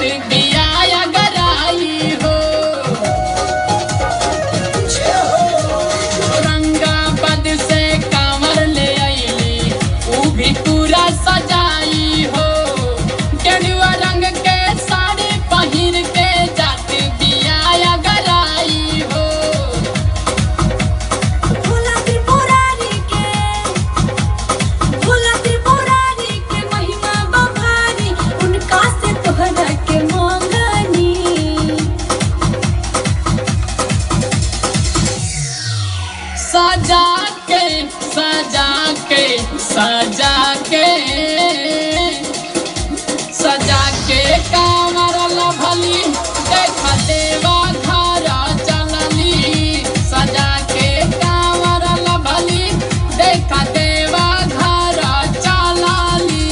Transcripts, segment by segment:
दिया अगर आई हो। औरंगाबाद से कांवर ले आईली ऊ भी पूरा सजाई हो। गेरुआ रंग के साड़ी पहिर के जात दिया अगर आई हो। भोला त्रिपुरारी के महिमा बभारी, उनका से तोहरा के मांगनी। सजा के सजा के सजा के सजा के कांवर लभली देखा देवा घर चलली। सजा के कांवर लभली देखा देवा घर चलली।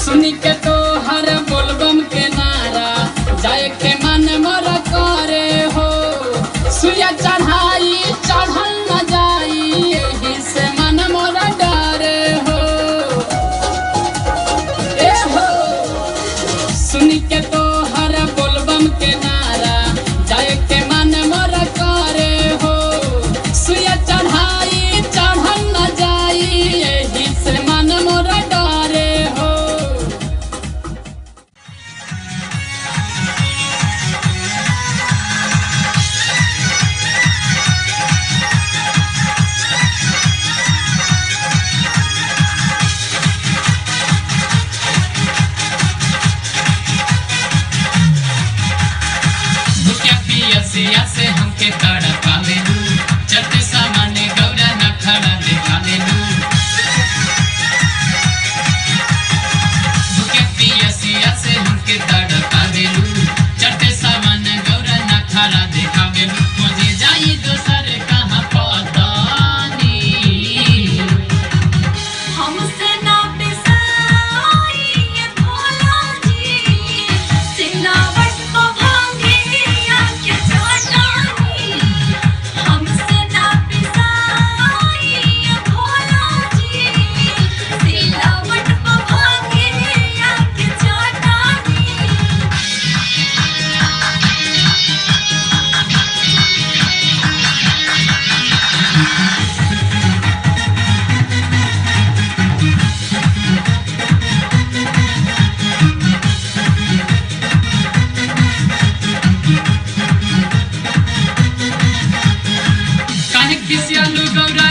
सुनी के तो हर बोलबम के नारा जाए के मन मोर करे हो। सुइया चढ़ाई चढ़ल न जाई एही से मन मोर डरे हो। ए हो सुनी के तो हर बोलबम के नारा जाए के मन मोर करे हो। सुइया चढ़ाई चढ़ल न जाई एही से मन मोर डरे हो। भूखे पियसिया से हमके तड़पावेलू, चट सामान्य गौरा न खड़ा देखावेलू। भूखे पियसिया से हमके तड़पावेलू, चट सामान्य गौरा न खड़ा देखावेलू। खोजे जाई दोसर कहाँ पतानी। हमसे ना पिसाई ये भोला जी, सिलावट को भांगे आके चटानी। हमसे ना पिसाई ये भोला जी, सिलावट को भांगे आके चटानी। काहे किसिया लू गौरा